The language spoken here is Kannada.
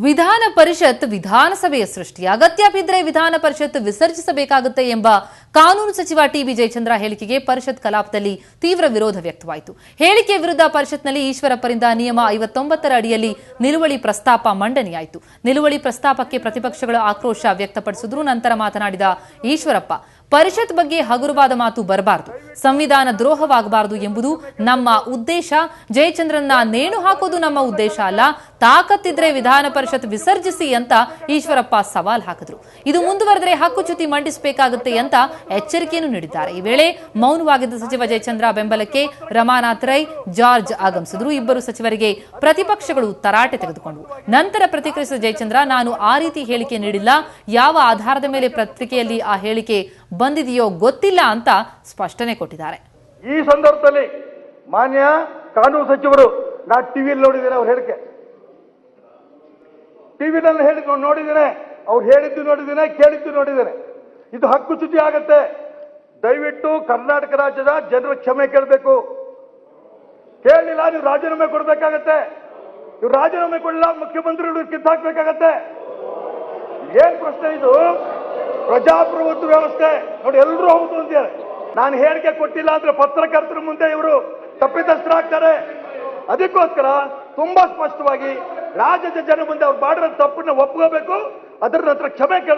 ವಿಧಾನ ಪರಿಷತ್ ವಿಧಾನಸಭೆಯ ಸೃಷ್ಟಿ ಅಗತ್ಯ ಬಿದ್ದರೆ ವಿಧಾನ ಪರಿಷತ್ ವಿಸರ್ಜಿಸಬೇಕಾಗುತ್ತೆ ಎಂಬ ಕಾನೂನು ಸಚಿವ ಟಿಬಿ ಜಯಚಂದ್ರ ಹೇಳಿಕೆಗೆ ಪರಿಷತ್ ಕಲಾಪದಲ್ಲಿ ತೀವ್ರ ವಿರೋಧ ವ್ಯಕ್ತವಾಯಿತು. ಹೇಳಿಕೆ ವಿರುದ್ಧ ಪರಿಷತ್ನಲ್ಲಿ ಈಶ್ವರಪ್ಪರಿಂದ ನಿಯಮ 59ರ ಅಡಿಯಲ್ಲಿ ನಿಲುವಳಿ ಪ್ರಸ್ತಾಪ ಮಂಡನೆಯಾಯಿತು. ನಿಲುವಳಿ ಪ್ರಸ್ತಾಪಕ್ಕೆ ಪ್ರತಿಪಕ್ಷಗಳು ಆಕ್ರೋಶ ವ್ಯಕ್ತಪಡಿಸಿದ್ರು. ನಂತರ ಮಾತನಾಡಿದ ಈಶ್ವರಪ್ಪ, ಪರಿಷತ್ ಬಗ್ಗೆ ಹಗುರವಾದ ಮಾತು ಬರಬಾರದು, ಸಂವಿಧಾನ ದ್ರೋಹವಾಗಬಾರದು ಎಂಬುದು ನಮ್ಮ ಉದ್ದೇಶ. ಜಯಚಂದ್ರನ್ನ ನೇಣು ಹಾಕೋದು ನಮ್ಮ ಉದ್ದೇಶ ಅಲ್ಲ. ತಾಕತ್ತಿದ್ರೆ ವಿಧಾನ ಪರಿಷತ್ ವಿಸರ್ಜಿಸಿ ಅಂತ ಈಶ್ವರಪ್ಪ ಸವಾಲ್ ಹಾಕಿದ್ರು. ಇದು ಮುಂದುವರೆದರೆ ಹಕ್ಕುಚ್ಯುತಿ ಮಂಡಿಸಬೇಕಾಗುತ್ತೆ ಅಂತ ಎಚ್ಚರಿಕೆಯನ್ನು ನೀಡಿದ್ದಾರೆ. ಈ ವೇಳೆ ಮೌನವಾಗಿದ್ದ ಸಚಿವ ಜಯಚಂದ್ರ ಬೆಂಬಲಕ್ಕೆ ರಮಾನಾಥ್ ರೈ, ಜಾರ್ಜ್ ಆಗಮಿಸಿದ್ರು. ಇಬ್ಬರು ಸಚಿವರಿಗೆ ಪ್ರತಿಪಕ್ಷಗಳು ತರಾಟೆ ತೆಗೆದುಕೊಂಡವು. ನಂತರ ಪ್ರತಿಕ್ರಿಯಿಸಿದ ಜಯಚಂದ್ರ, ನಾನು ಆ ರೀತಿ ಹೇಳಿಕೆ ನೀಡಿಲ್ಲ, ಯಾವ ಆಧಾರದ ಮೇಲೆ ಪತ್ರಿಕೆಯಲ್ಲಿ ಆ ಹೇಳಿಕೆ ಬಂದಿದೆಯೋ ಗೊತ್ತಿಲ್ಲ ಅಂತ ಸ್ಪಷ್ಟನೆ ಕೊಟ್ಟಿದ್ದಾರೆ. ಈ ಸಂದರ್ಭದಲ್ಲಿ ಮಾನ್ಯ ಕಾನೂನು ಸಚಿವರು ನಾ ಟಿವಿಯಲ್ಲಿ ನೋಡಿದ್ದೇನೆ, ಅವ್ರು ಹೇಳಿಕೆ ಟಿವಿನಲ್ಲಿ ನೋಡಿದ್ದೇನೆ, ಅವ್ರು ಹೇಳಿದ್ದು ನೋಡಿದ್ದೇನೆ, ಕೇಳಿದ್ದು ನೋಡಿದ್ದೇನೆ. ಇದು ಹಕ್ಕುಚ್ಯುತಿ ಆಗತ್ತೆ. ದಯವಿಟ್ಟು ಕರ್ನಾಟಕ ರಾಜ್ಯದ ಜನರ ಕ್ಷಮೆ ಕೇಳಬೇಕು. ಕೇಳಲಿಲ್ಲ ನೀವು ರಾಜೀನಾಮೆ ಕೊಡಬೇಕಾಗತ್ತೆ. ನೀವು ರಾಜೀನಾಮೆ ಕೊಡಲಿಲ್ಲ, ಮುಖ್ಯಮಂತ್ರಿಗಳು ಕಿತ್ತಾಕ್ಬೇಕಾಗತ್ತೆ. ಏನ್ ಪ್ರಶ್ನೆ ಇದು? ಪ್ರಜಾಪ್ರಭುತ್ವ ವ್ಯವಸ್ಥೆ ನೋಡಿ, ಎಲ್ಲರೂ ಹೌದು ಅಂತಾರೆ. ನಾನು ಹೇಳಿಕೆ ಕೊಟ್ಟಿಲ್ಲ ಅಂದ್ರೆ ಪತ್ರಕರ್ತರ ಮುಂದೆ ಇವರು ತಪ್ಪಿತಸ್ಥರಾಗ್ತಾರೆ. ಅದಕ್ಕೋಸ್ಕರ ತುಂಬಾ ಸ್ಪಷ್ಟವಾಗಿ ರಾಜ್ಯದ ಜನ ಮುಂದೆ ಅವ್ರು ಮಾಡಿರೋ ತಪ್ಪನ್ನ ಒಪ್ಕೋಬೇಕು, ಅದರ ನಂತರ ಕ್ಷಮೆ ಕೇಳಬೇಕು.